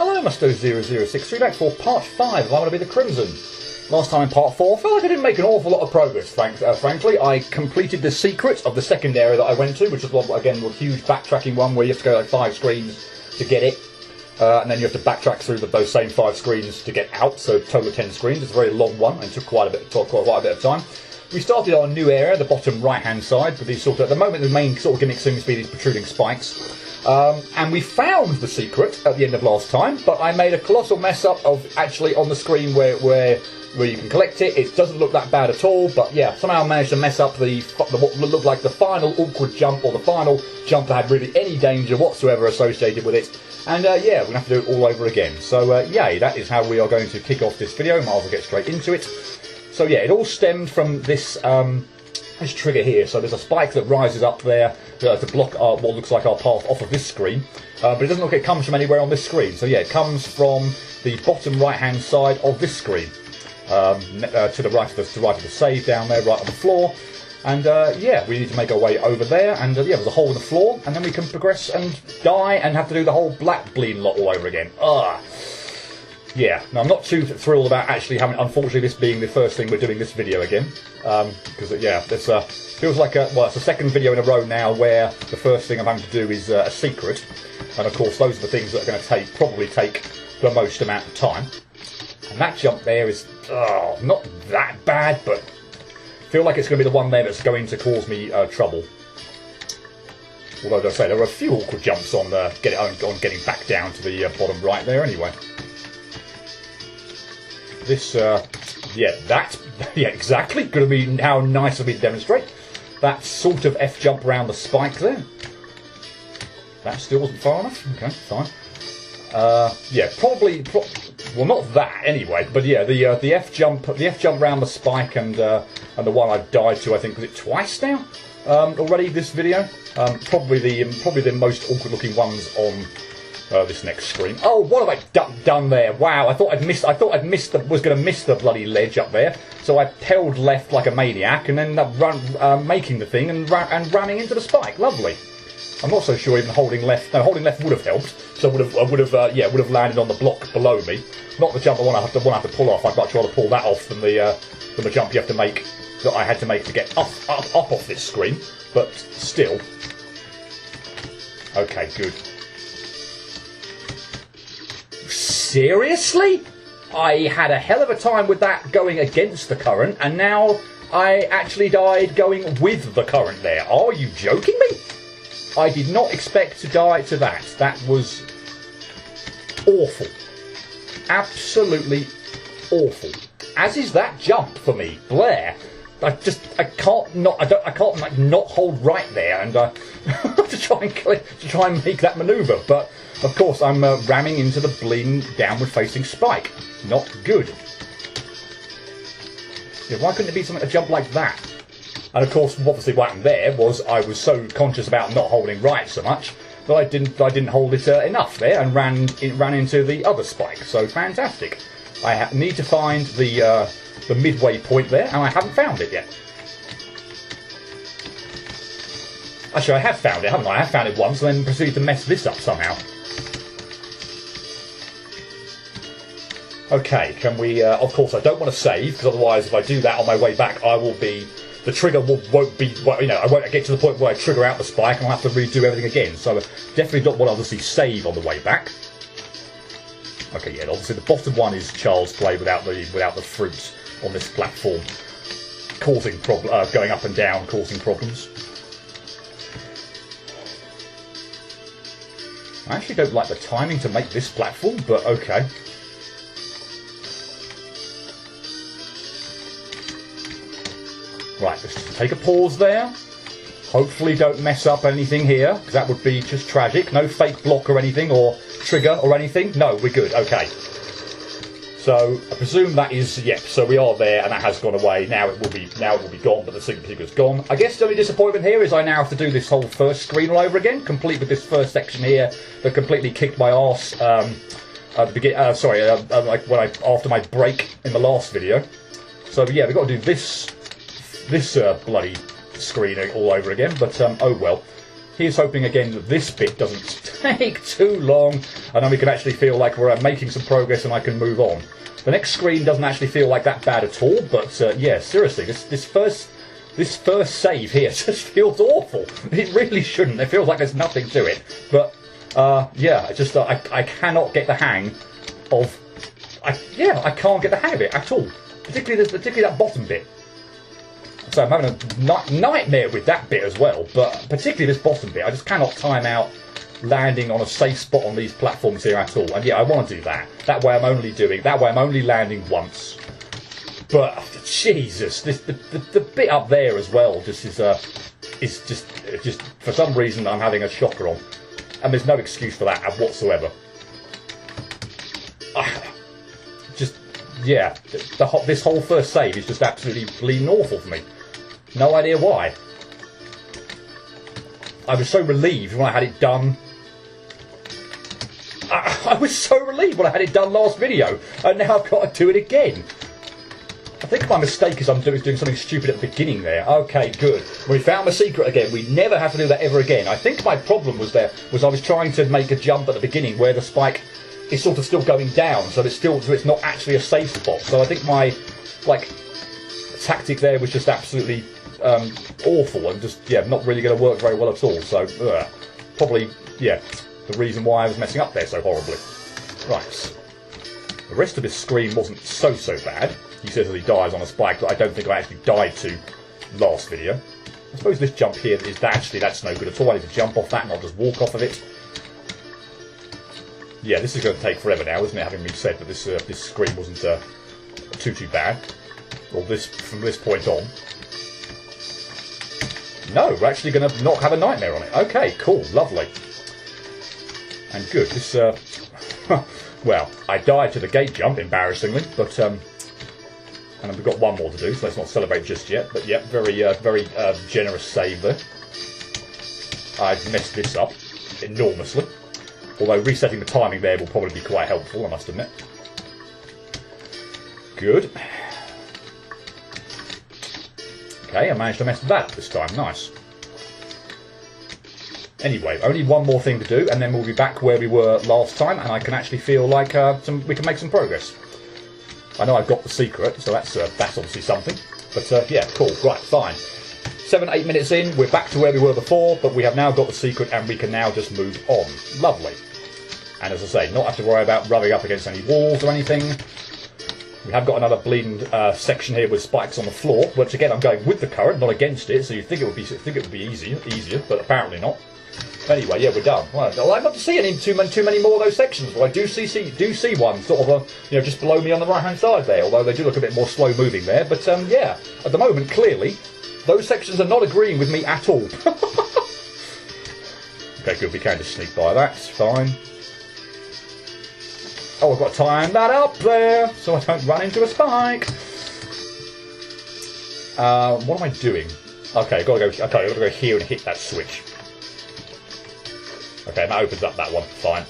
Hello, Musto0063, back for part 5 of I Want to Be the Crimson. Last time in part 4, I felt like I didn't make an awful lot of progress, frankly. I completed the secret of the second area that I went to, which was, again, a huge backtracking one where you have to go like 5 screens to get it. And then you have to backtrack through those same 5 screens to get out, so total of 10 screens. It's a very long one, and it took quite a bit of time. We started our new area, the bottom right-hand side, with these at the moment the main sort of gimmick seems to be these protruding spikes. And we found the secret at the end of last time, but I made a colossal mess up of actually on the screen where you can collect it. It doesn't look that bad at all, but yeah, somehow I managed to mess up what looked like the final awkward jump, or the final jump that had really any danger whatsoever associated with it. And yeah, we're going to have to do it all over again. So yay, that is how we are going to kick off this video. Might as well get straight into it. So yeah, it all stemmed from this this trigger here. So there's a spike that rises up there to block what looks like our path off of this screen. But it doesn't look like it comes from anywhere on this screen. So yeah, it comes from the bottom right-hand side of this screen. To the right of the save down there, right on the floor. And yeah, we need to make our way over there. And yeah, there's a hole in the floor. And then we can progress and die and have to do the whole black bleeding lot all over again. Yeah, now I'm not too thrilled about actually having, unfortunately, this being the first thing we're doing this video again. Because, yeah, this feels like it's the second video in a row now where the first thing I'm having to do is a secret. And, of course, those are the things that are going to probably take the most amount of time. And that jump there is not that bad, but I feel like it's going to be the one there that's going to cause me trouble. Although, as I say, there are a few awkward jumps on getting back down to the bottom right there anyway. This, yeah, exactly. Going to be how nice of me to demonstrate. That sort of F jump around the spike there. That still wasn't far enough. Okay, fine. Yeah, probably, well, not that anyway. But yeah, the F jump around the spike and the one I've died to, I think, was it twice now already this video. Probably the most awkward looking ones on. This next screen. Oh, what have I done there? Wow, I thought I'd missed. Was going to miss the bloody ledge up there. So I held left like a maniac, and then making the thing and ramming into the spike. Lovely. I'm not so sure even holding left. No, holding left would have helped. So would have landed on the block below me. Not the jump I want to pull off. I'd much rather pull that off than the jump you have to make that I had to make to get up off this screen. But still. Okay, good. Seriously? I had a hell of a time with that going against the current, and now I actually died going with the current there. Are you joking me? I did not expect to die to that. That was awful. Absolutely awful. As is that jump for me, Blair. I can't not hold right there and to try and make that manoeuvre. But of course, I'm ramming into the bleeding downward-facing spike. Not good. Yeah, why couldn't it be a jump like that? And of course, obviously, what happened there was I was so conscious about not holding right so much that I didn't hold it enough there and ran into the other spike. So fantastic. I need to find the midway point there, and I haven't found it yet. Actually, I have found it, haven't I? I have found it once, and then proceeded to mess this up somehow. Okay, can we... of course, I don't want to save, because otherwise, if I do that on my way back, the trigger won't be... I won't get to the point where I trigger out the spike, and I'll have to redo everything again. So, definitely don't want to obviously save on the way back. Okay, yeah, obviously the bottom one is Child's Play without the fruit on this platform, causing going up and down, causing problems. I actually don't like the timing to make this platform, but okay. Right, let's take a pause there. Hopefully don't mess up anything here, because that would be just tragic. No fake block or anything, or trigger or anything. No, we're good. Okay. So I presume that is, yep. So we are there, and that has gone away. Now it will be gone, but the signature is gone. I guess the only disappointment here is I now have to do this whole first screen all over again, complete with this first section here that completely kicked my arse at the beginning. After my break in the last video. So yeah, we've got to do this bloody screen all over again. But oh well. Here's hoping again that this bit doesn't take too long, and then we can actually feel like we're making some progress and I can move on. The next screen doesn't actually feel like that bad at all, but yeah, seriously, this first save here just feels awful. It really shouldn't. It feels like there's nothing to it, but yeah, I cannot get the hang of. I can't get the hang of it at all. Particularly that bottom bit. So I'm having a nightmare with that bit as well, but particularly this bottom bit. I just cannot time out landing on a safe spot on these platforms here at all. And yeah, I want to do that. That way I'm only landing once. But Jesus, the bit up there as well just is just for some reason I'm having a shocker on, and there's no excuse for that whatsoever. Yeah, this whole first save is just absolutely bleeding awful for me. No idea why. I was so relieved when I had it done. I was so relieved when I had it done last video, and now I've got to do it again. I think my mistake is I'm doing something stupid at the beginning there. Okay, good. We found the secret again. We never have to do that ever again. I think my problem was I was trying to make a jump at the beginning where the spike is sort of still going down, so it's not actually a safe spot. So I think my tactic there was just absolutely awful and just not really going to work very well at all. So probably the reason why I was messing up there so horribly. Right, the rest of this screen wasn't so bad. He says that he dies on a spike that I don't think I actually died to last video. I suppose this jump here that's no good at all. I need to jump off that and not just walk off of it. Yeah, this is going to take forever now, isn't it? Having been said that this screen wasn't too bad, or from this point on. No, we're actually going to not have a nightmare on it. Okay, cool, lovely, and good. This well, I died to the gate jump, embarrassingly, but and we've got one more to do, so let's not celebrate just yet. But yeah, very generous save there. I've messed this up enormously. Although resetting the timing there will probably be quite helpful, I must admit. Good. Okay, I managed to mess with that this time. Nice. Anyway, only one more thing to do, and then we'll be back where we were last time, and I can actually feel like we can make some progress. I know I've got the secret, so that's obviously something. But yeah, cool. Right, fine. 7-8 minutes in, we're back to where we were before, but we have now got the secret and we can now just move on. Lovely. And as I say, not have to worry about rubbing up against any walls or anything. We have got another bleeding section here with spikes on the floor, which again I'm going with the current, not against it, so you'd think it would be easier, but apparently not. Anyway, yeah, we're done. Well, I'd love to see too many more of those sections. Well, I do see one sort of just below me on the right hand side there, although they do look a bit more slow moving there. But yeah, at the moment, clearly, those sections are not agreeing with me at all. Okay, good, we can just sneak by that, it's fine. Oh, I've got to time that up there, so I don't run into a spike. What am I doing? Okay, I've got to go here and hit that switch. Okay, that opens up that one, fine.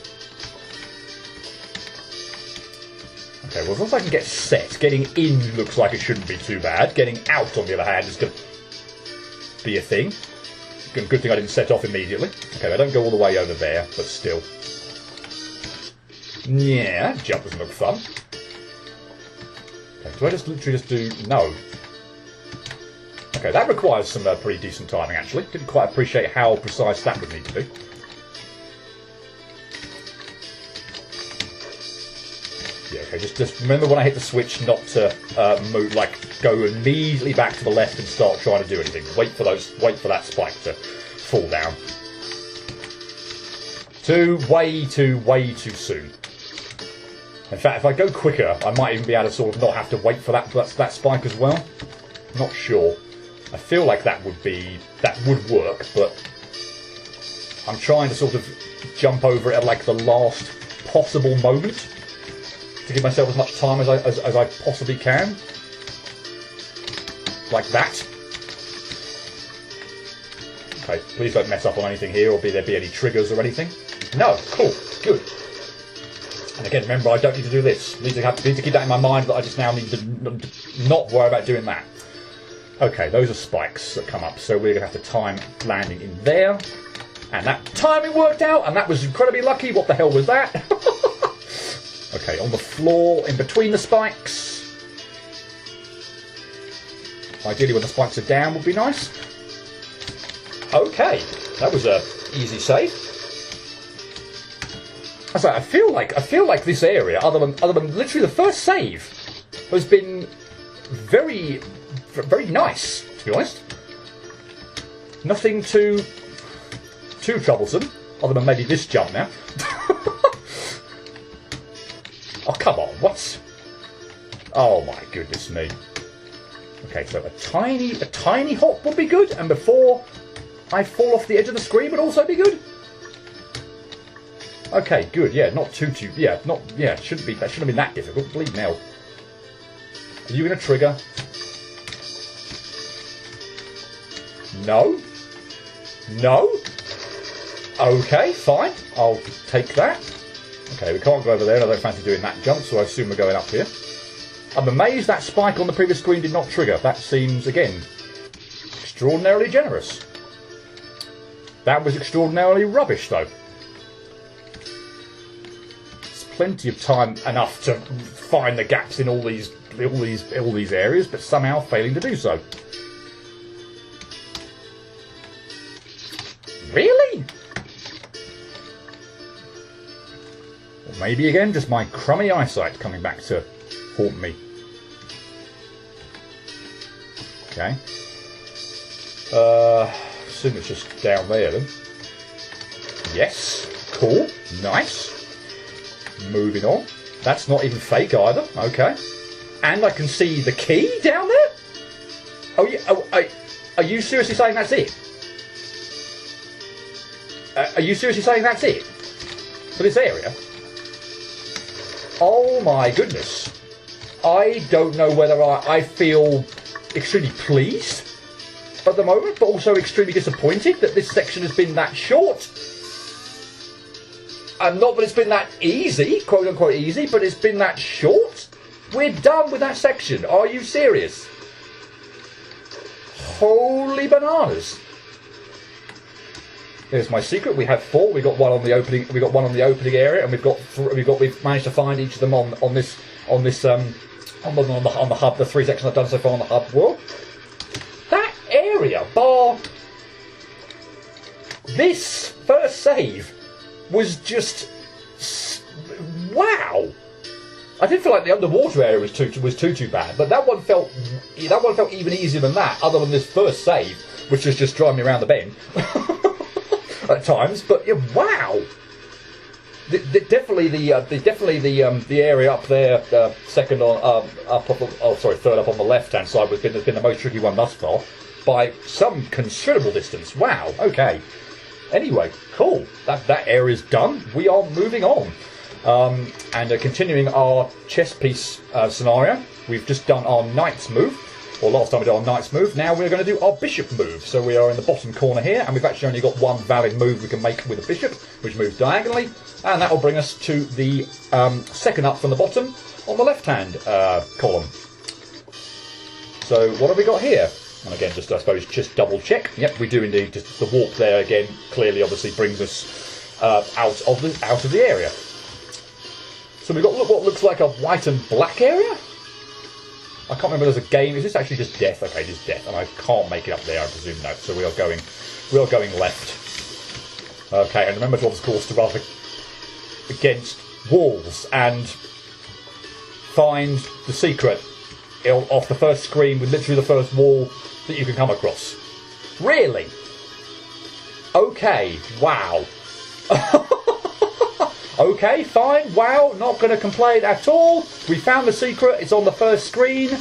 Okay, well, as long as I can get set, getting in looks like it shouldn't be too bad. Getting out, on the other hand, is going to be a thing. Good thing I didn't set off immediately. Okay, I don't go all the way over there, but still. Yeah, that jump doesn't look fun. Okay, do I just literally just do... No. Okay, that requires some pretty decent timing, actually. Didn't quite appreciate how precise that would need to be. Yeah, okay, just remember when I hit the switch not to move, go immediately back to the left and start trying to do anything. Wait for that spike to fall down. Way too soon. In fact, if I go quicker, I might even be able to sort of not have to wait for that spike as well. Not sure. I feel like that would work, but I'm trying to sort of jump over it at the last possible moment to give myself as much time as I possibly can. Like that. Okay, please don't mess up on anything here or there be any triggers or anything. No, cool, good. And again, remember, I don't need to do this. Need to keep that in my mind that I just now need to not worry about doing that. Okay, those are spikes that come up, so we're going to have to time landing in there. And that timing worked out, and that was incredibly lucky. What the hell was that? Okay, on the floor, in between the spikes. Ideally when the spikes are down would be nice. Okay, that was a easy save. I feel like this area, other than literally the first save, has been very, very nice, to be honest. Nothing too troublesome, other than maybe this jump now. Oh, come on, what? Oh my goodness me. Okay, so a tiny hop would be good, and before I fall off the edge of the screen would also be good. Okay, good, yeah, not too, yeah, that shouldn't have been that difficult, believe now. Are you going to trigger? No? No? Okay, fine, I'll take that. Okay, we can't go over there, and I don't fancy doing that jump, so I assume we're going up here. I'm amazed that spike on the previous screen did not trigger. That seems, again, extraordinarily generous. That was extraordinarily rubbish, though. There's plenty of time enough to find the gaps in all these areas, but somehow failing to do so. Really? Or maybe again, just my crummy eyesight coming back to haunt me. Okay. Assume it's just down there then. Yes. Cool. Nice. Moving on. That's not even fake either. Okay. And I can see the key down there? Oh, yeah. Are you seriously saying that's it? Are you seriously saying that's it? For this area? Oh my goodness. I don't know whether I feel extremely pleased at the moment, but also extremely disappointed that this section has been that short. And not that it's been that easy, quote unquote easy, but it's been that short. We're done with that section. Are you serious? Holy bananas. There's my secret. We have 4. We got one on the opening. We got one on the opening area, and we've managed to find each of them on the hub. The 3 sections I've done so far on the hub world. That area, bar this first save, was just wow. I did feel like the underwater area was too bad, but that one felt even easier than that. Other than this first save, which was just driving me around the bend. At times, but yeah, wow! Definitely the area up there, third up on the left-hand side, has been the most tricky one thus far by some considerable distance. Wow. Okay. Anyway, cool. That area's done. We are moving on, and continuing our chess piece scenario. We've just done our knight's move. Or last time we did our knight's move, now we're going to do our bishop move. So we are in the bottom corner here, and we've actually only got one valid move we can make with a bishop, which moves diagonally, and that will bring us to the second up from the bottom on the left-hand column. So what have we got here? And again, just I suppose just double check. Yep, we do indeed. Just the warp there again clearly, obviously brings us out of the area. So we've got what looks like a white and black area. I can't remember. There's a game. Is this actually just death? Okay, just death, and I can't make it up there. I presume no. So we are going left. Okay, and remember to of course to run against walls and find the secret off the first screen with literally the first wall that you can come across. Really? Okay. Wow. Okay, fine, wow, not going to complain at all. We found the secret, it's on the first screen.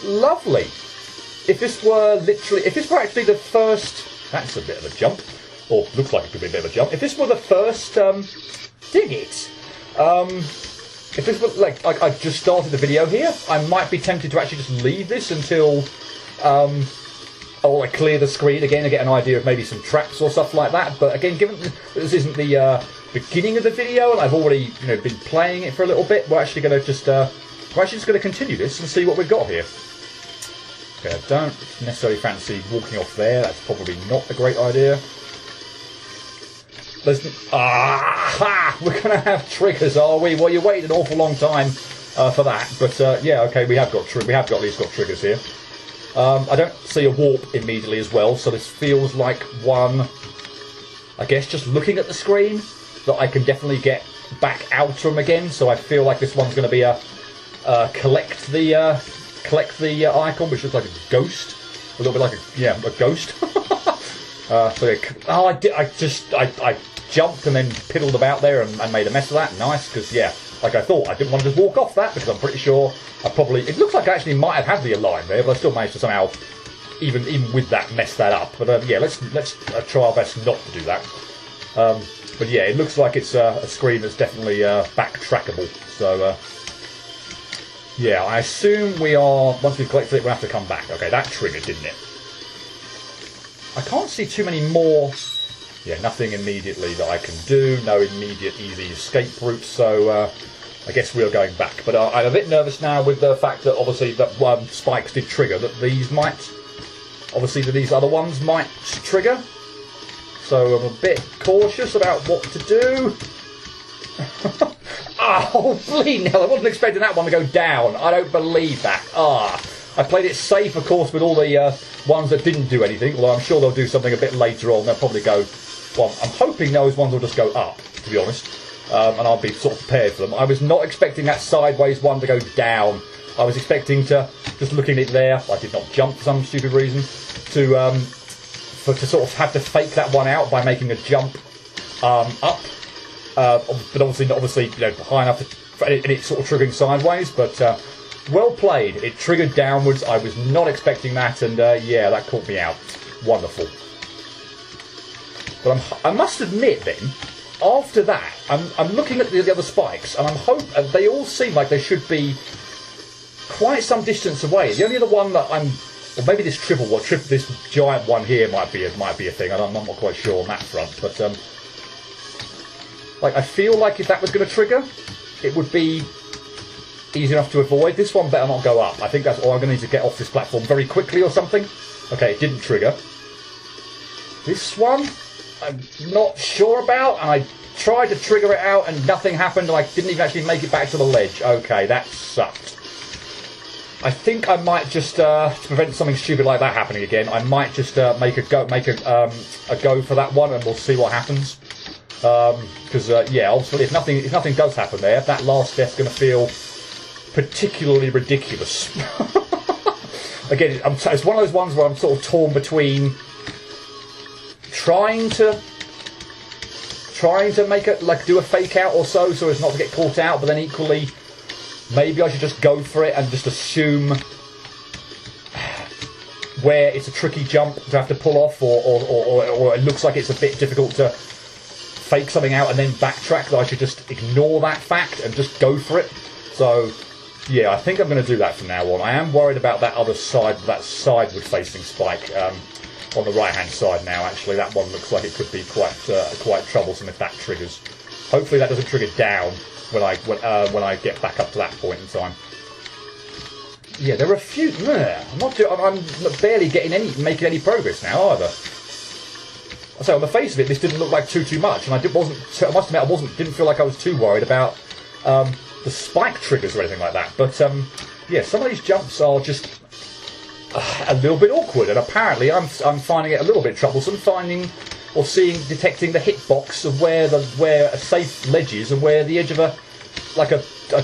Lovely. If this were actually the first... That's a bit of a jump. Or looks like it could be a bit of a jump. If this were the first... Dig it. If this were, like, I just started the video here, I might be tempted to actually just leave this until... I clear the screen again and get an idea of maybe some traps or stuff like that. But again, given that this isn't the... beginning of the video, and I've already been playing it for a little bit. We're actually going to just going to continue this and see what we've got here. Okay, I don't necessarily fancy walking off there. That's probably not a great idea. we're going to have triggers, are we? Well, you waited an awful long time for that, but yeah, okay, we have got at least got triggers here. I don't see a warp immediately as well, so this feels like one, I guess, just looking at the screen, that I can definitely get back out of them again. So I feel like this one's going to be a collect the icon, which looks like a ghost, a little bit like a ghost. I jumped and then piddled about there and made a mess of that. Nice, because yeah, like I thought, I didn't want to just walk off that, because I'm pretty sure it looks like I actually might have had the align there, but I still managed to somehow, even with that, mess that up. But yeah, let's try our best not to do that. But yeah, it looks like it's a screen that's definitely backtrackable. So yeah, I assume we are, once we've collected it, we'll have to come back. Okay, that triggered, didn't it? I can't see too many more. Yeah, nothing immediately that I can do. No immediate easy escape route. So I guess we are going back. But I'm a bit nervous now with the fact that obviously that spikes did trigger. That these these other ones might trigger. So I'm a bit cautious about what to do. Oh, bleeding hell, I wasn't expecting that one to go down. I don't believe that. I played it safe, of course, with all the ones that didn't do anything, although I'm sure they'll do something a bit later on. They'll probably go, well, I'm hoping those ones will just go up, to be honest, and I'll be sort of prepared for them. I was not expecting that sideways one to go down. I was expecting to, just looking at it there, I did not jump for some stupid reason, to sort of have to fake that one out by making a jump up. But obviously, you know, high enough and it's sort of triggering sideways. But well played. It triggered downwards. I was not expecting that, and yeah, that caught me out. Wonderful. But I must admit, then, after that, I'm looking at the other spikes, and they all seem like they should be quite some distance away. The only other one that or maybe this this giant one here might be a thing. I'm not quite sure on that front, but like I feel like if that was going to trigger, it would be easy enough to avoid. This one better not go up. I think that's all. I'm going to need to get off this platform very quickly or something. Okay, it didn't trigger. This one, I'm not sure about, and I tried to trigger it out and nothing happened, and I didn't even actually make it back to the ledge. Okay, that sucked. I think I might just, to prevent something stupid like that happening again, I might just make a go for that one, and we'll see what happens. Because yeah, obviously, if nothing does happen there, that last death's going to feel particularly ridiculous. Again, it's one of those ones where I'm sort of torn between trying to make it, like, do a fake out or so as not to get caught out, but then equally, maybe I should just go for it and just assume where it's a tricky jump to have to pull off, or it looks like it's a bit difficult to fake something out and then backtrack, that I should just ignore that fact and just go for it. So yeah, I think I'm going to do that from now on. I am worried about that other side, that sideward facing spike on the right hand side now. Actually, that one looks like it could be quite troublesome if that triggers. Hopefully that doesn't trigger down when I get back up to that point in time. Yeah, there are a few. I'm barely making any progress now either. So on the face of it, this didn't look like too much, and I must admit didn't feel like I was too worried about the spike triggers or anything like that. But yeah, some of these jumps are just a little bit awkward, and apparently I'm finding it a little bit troublesome detecting the hitbox of where a safe ledge is and where the edge of a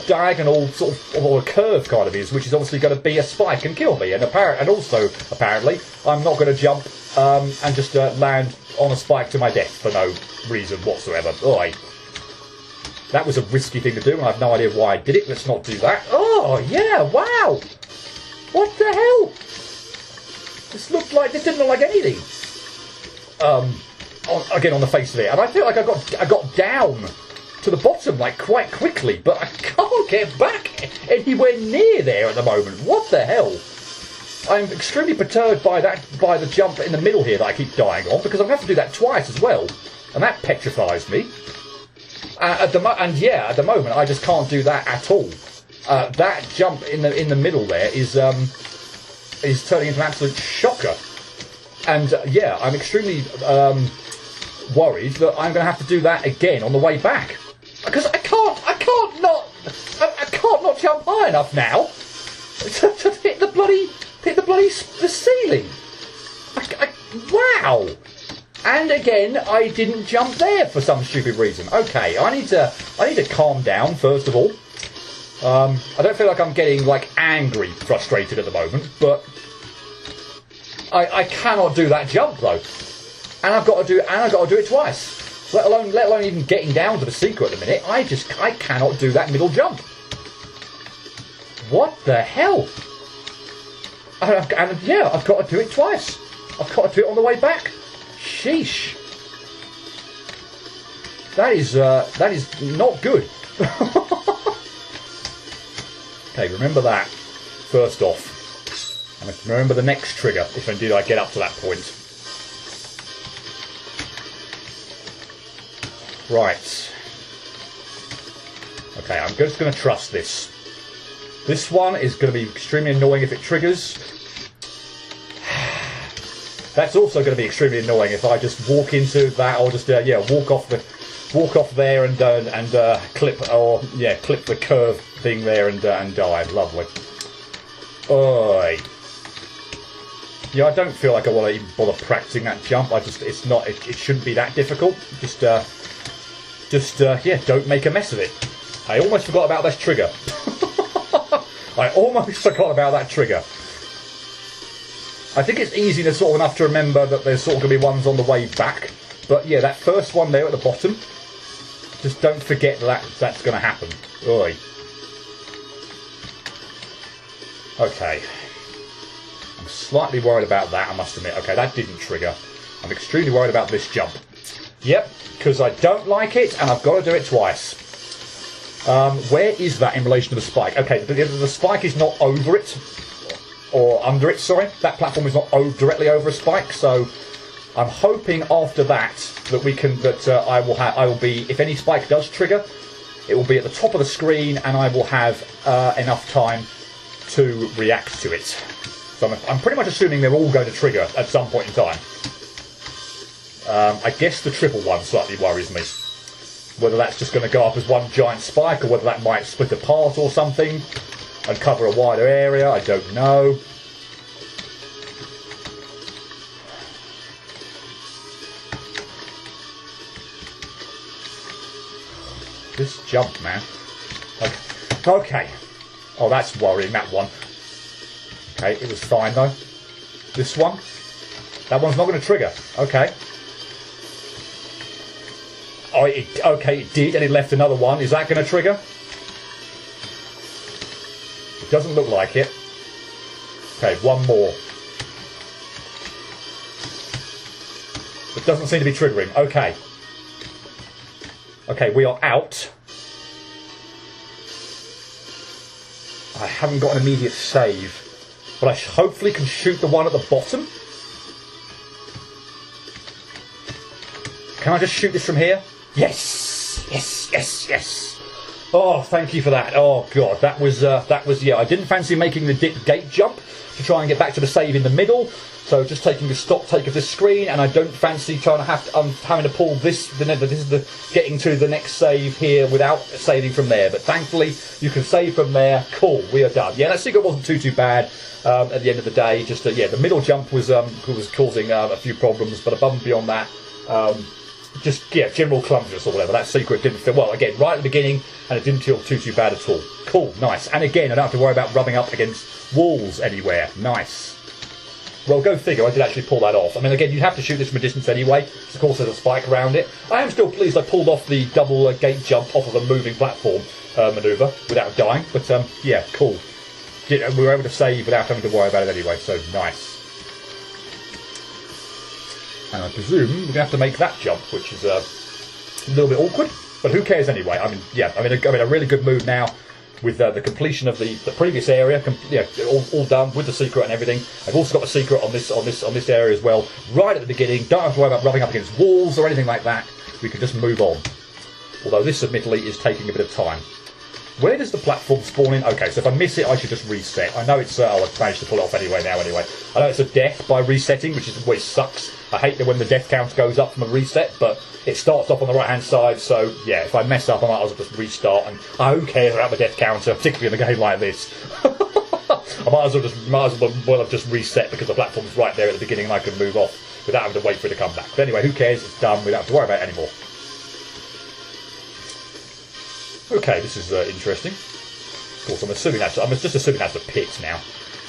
diagonal sort of, or a curve kind of is, which is obviously going to be a spike and kill me. And also apparently I'm not going to jump and just land on a spike to my death for no reason whatsoever. Oi. That was a risky thing to do, and I have no idea why I did it. Let's not do that. Oh, yeah, wow. What the hell? This didn't look like anything. Again, on the face of it. And I feel like I got down to the bottom, like, quite quickly, but I can't get back anywhere near there at the moment. What the hell? I'm extremely perturbed by the jump in the middle here that I keep dying on, because I'm going to have to do that twice as well, and that petrifies me. At the moment I just can't do that at all. That jump in the middle there is turning into an absolute shocker. And yeah, I'm extremely worried that I'm going to have to do that again on the way back. Because I can't not jump high enough now to hit the bloody the ceiling. Wow. And again, I didn't jump there for some stupid reason. Okay, I need to calm down first of all. I don't feel like I'm getting like angry, frustrated at the moment, but I cannot do that jump though, and I've got to do it twice. Let alone even getting down to the secret at the minute. I cannot do that middle jump. What the hell? And yeah, I've got to do it twice. I've got to do it on the way back. Sheesh. That is not good. Okay, remember that. First off. And remember the next trigger, if indeed I get up to that point. Right. Okay, I'm just going to trust this. This one is going to be extremely annoying if it triggers. That's also going to be extremely annoying if I just walk into that, or just walk off there and clip the curve thing there and die. Lovely. Oi. Yeah, I don't feel like I want to even bother practicing that jump. It shouldn't be that difficult. Don't make a mess of it. I almost forgot about this trigger. I almost forgot about that trigger. I think it's easy enough to remember that there's sort of going to be ones on the way back. But yeah, that first one there at the bottom, just don't forget that's going to happen. Oi. Okay. I'm slightly worried about that, I must admit. Okay, that didn't trigger. I'm extremely worried about this jump. Yep, because I don't like it, and I've got to do it twice. Where is that in relation to the spike? Okay, the spike is not over it. Or under it, sorry. That platform is not directly over a spike, so I'm hoping after that I will be, if any spike does trigger, it will be at the top of the screen, and I will have enough time to react to it. So I'm pretty much assuming they're all going to trigger at some point in time. I guess the triple one slightly worries me. Whether that's just going to go up as one giant spike, or whether that might split apart or something and cover a wider area, I don't know. This jump, man. Okay. Oh, that's worrying, that one. Okay, it was fine though. This one? That one's not going to trigger. Okay. Oh, okay, it did, and it left another one. Is that going to trigger? It doesn't look like it. Okay, one more. It doesn't seem to be triggering. Okay. Okay, we are out. I haven't got an immediate save, but I hopefully can shoot the one at the bottom. Can I just shoot this from here? Yes! Yes, yes, yes! Oh, thank you for that. Oh, God, that was, yeah, I didn't fancy making the gate jump to try and get back to the save in the middle, so just taking the stop take of this screen, and I don't fancy trying to having to pull this is the getting to the next save here without saving from there, but thankfully you can save from there. Cool, we are done. Yeah, that secret wasn't too bad at the end of the day, just, yeah, the middle jump was causing a few problems, but above and beyond that, just, yeah, general clumsiness or whatever. That secret didn't feel, well, again, right at the beginning, and it didn't feel too bad at all. Cool, nice. And again, I don't have to worry about rubbing up against walls anywhere. Nice. Well, go figure, I did actually pull that off. I mean, again, you'd have to shoot this from a distance anyway, because of course there's a spike around it. I am still pleased I pulled off the double gate jump off of a moving platform manoeuvre without dying, but yeah, cool. We were able to save without having to worry about it anyway, so nice. And I presume we're going to have to make that jump, which is a little bit awkward, but who cares anyway? I mean, yeah, I'm in a really good mood now with the completion of the previous area, yeah, all done with the secret and everything. I've also got the secret on this area as well, right at the beginning. Don't have to worry about rubbing up against walls or anything like that. We can just move on. Although this, admittedly, is taking a bit of time. Where does the platform spawn in? Okay, so if I miss it, I should just reset. I know it's... I've managed to pull it off anyway. I know it's a death by resetting, which is always sucks. I hate that when the death count goes up from a reset, but it starts off on the right-hand side, so, yeah, if I mess up, I might as well just restart, and who cares about the death counter, particularly in a game like this. I might as well have just reset, because the platform's right there at the beginning, and I can move off without having to wait for it to come back. But anyway, who cares? It's done. We don't have to worry about it anymore. Okay, this is interesting. Of course, I'm just assuming that's a pit now.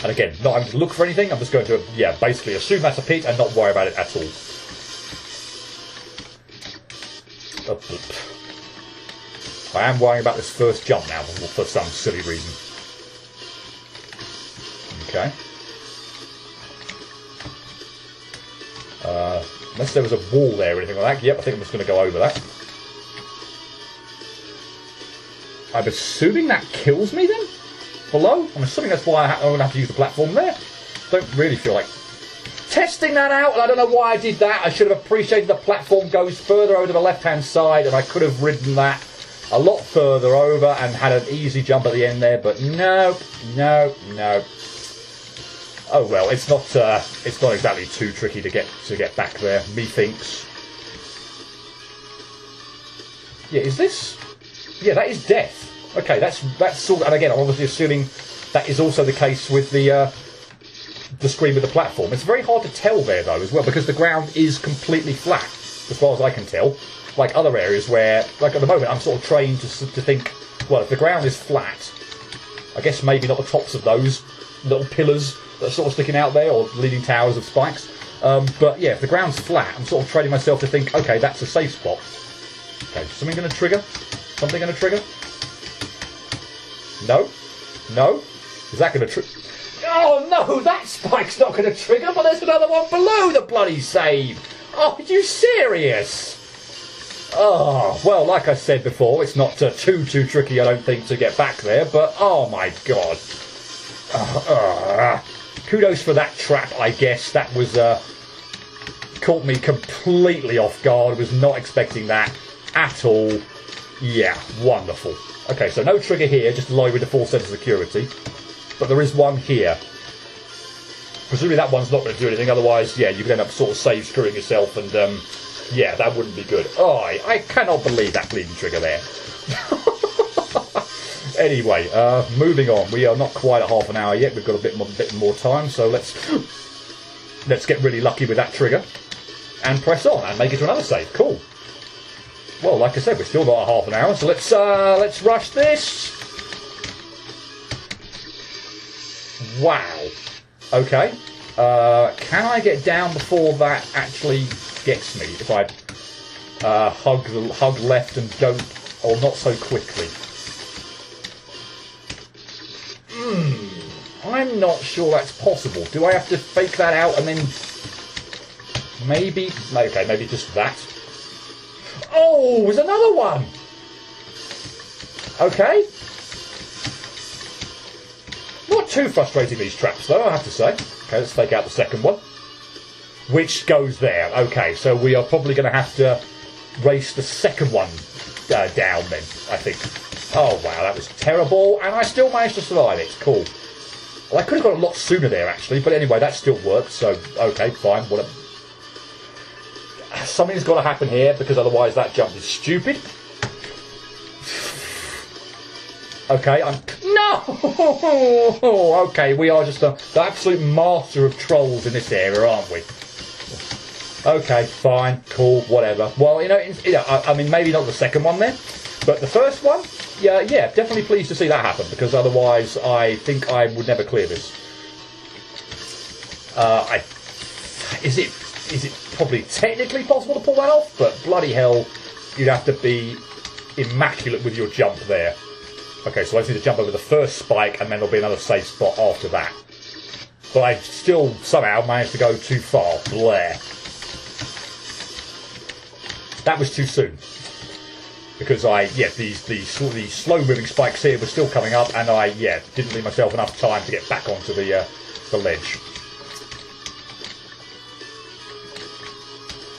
And again, not having to look for anything, I'm just going to, basically assume that's a pit and not worry about it at all. I am worrying about this first jump now for some silly reason. Okay. Unless there was a wall there or anything like that. Yep, I think I'm just going to go over that. I'm assuming that kills me then? Below? I'm assuming that's why I'm going to have to use the platform there. Don't really feel like testing that out, and I don't know why I did that. I should have appreciated the platform goes further over to the left-hand side, and I could have ridden that a lot further over and had an easy jump at the end there, but no. Oh well, it's not exactly too tricky to get back there, methinks. Yeah, is this? Yeah, that is death. Okay, that's sort of, and again, I'm obviously assuming that is also the case with the screen with the platform. It's very hard to tell there though as well, because the ground is completely flat, as far as I can tell. Like other areas where, like at the moment, I'm sort of trained to think, well, if the ground is flat, I guess maybe not the tops of those little pillars that are sort of sticking out there, or leading towers of spikes. But yeah, if the ground's flat, I'm sort of training myself to think, okay, that's a safe spot. Okay, something going to trigger? Something going to trigger? No? No? Is that going to trigger? Oh no, that spike's not going to trigger, but there's another one below the bloody save. Oh, are you serious? Oh, well, like I said before, it's not too tricky, I don't think, to get back there, but oh my god. Kudos for that trap, I guess. That was, caught me completely off guard. I was not expecting that at all. Yeah, wonderful. Okay, so no trigger here, just low with the full set of security. But there is one here. Presumably that one's not going to do anything, otherwise, yeah, you could end up sort of save screwing yourself, and, yeah, that wouldn't be good. Oh, I cannot believe that bleeding trigger there. Anyway, moving on. We are not quite at half an hour yet. We've got a bit more time, so let's get really lucky with that trigger and press on and make it to another save. Cool. Well, like I said, we're still not at half an hour, so let's rush this. Wow. Okay. Can I get down before that actually gets me? If I hug left and don't, or not so quickly. I'm not sure that's possible. Do I have to fake that out and then maybe? Okay, maybe just that. Oh, there's another one. Okay. Not too frustrating, these traps, though, I have to say. Okay, let's fake out the second one. Which goes there. Okay, so we are probably going to have to race the second one down then, I think. Oh, wow, that was terrible. And I still managed to survive it. Cool. Well, I could have got a lot sooner there, actually. But anyway, that still worked. So, okay, fine. Whatever. Something's got to happen here, because otherwise that jump is stupid. Okay, No! Okay, we are just the absolute master of trolls in this area, aren't we? Okay, fine, cool, whatever. Well, I mean, maybe not the second one then, but the first one, yeah, definitely pleased to see that happen, because otherwise I think I would never clear this. Is it probably technically possible to pull that off? But bloody hell, you'd have to be immaculate with your jump there. Okay, so I just need to jump over the first spike, and then there'll be another safe spot after that. But I still somehow managed to go too far. Blair. That was too soon. Because these slow-moving spikes here were still coming up, and I, didn't leave myself enough time to get back onto the ledge.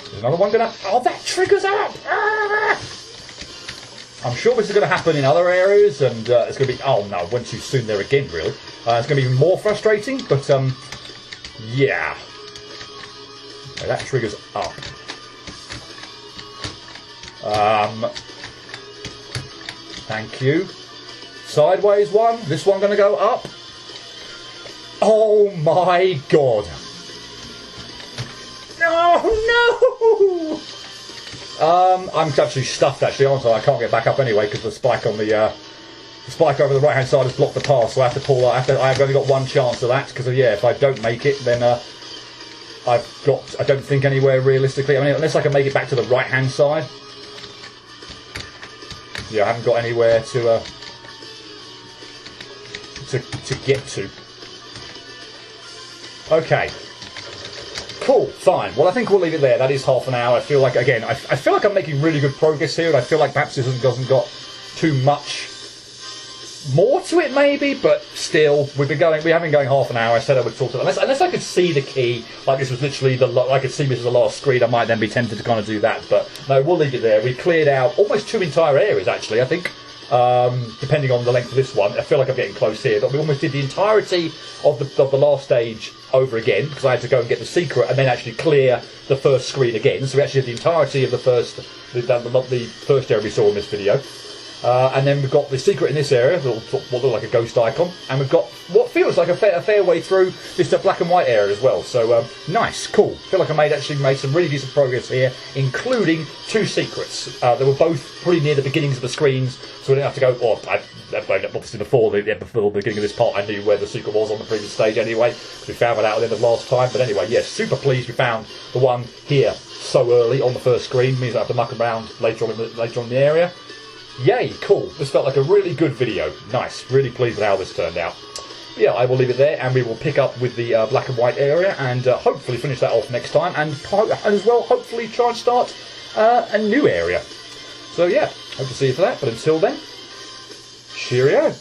There's another one gonna... Oh, that triggers up! Ah! I'm sure this is going to happen in other areas, and it's going to be... Oh, no, went too soon there again, really. It's going to be even more frustrating, but, yeah. Okay, that triggers up. Thank you. Sideways one. This one going to go up. Oh, my God. No, no! I'm actually stuffed, actually, aren't I? I can't get back up anyway, because the spike on the spike over the right-hand side has blocked the path, so I have to pull that. I've only got one chance of that, because, yeah, if I don't make it, then I've got, I don't think, anywhere realistically. I mean, unless I can make it back to the right-hand side. Yeah, I haven't got anywhere to get to. Okay. Cool, fine. Well, I think we'll leave it there. That is half an hour. I feel like, again, I feel like I'm making really good progress here, and I feel like perhaps this hasn't got too much more to it, maybe, but still, we have been going half an hour. I said I would talk to them. Unless I could see the key, like this was literally I could see this as the last screen, I might then be tempted to kind of do that, but no, we'll leave it there. We cleared out almost 2 entire areas, actually, I think. Depending on the length of this one, I feel like I'm getting close here, but we almost did the entirety of the last stage over again, because I had to go and get the secret and then actually clear the first screen again. So we actually did the entirety of the first area we saw in this video. And then we've got the secret in this area, what look like a ghost icon, and we've got what feels like a fair way through this black and white area as well. So nice, cool. Feel like I actually made some really decent progress here, including 2 secrets. They were both pretty near the beginnings of the screens, so we didn't have to go. Obviously before the beginning of this part, I knew where the secret was on the previous stage anyway. We found it out at the end of last time. But anyway, yes, super pleased we found the one here so early on the first screen. Means I have to muck around later on in the area. Yay, cool. This felt like a really good video. Nice. Really pleased with how this turned out. Yeah, I will leave it there, and we will pick up with the black and white area, and hopefully finish that off next time, and as well, hopefully try and start a new area. So yeah, hope to see you for that, but until then, cheerio.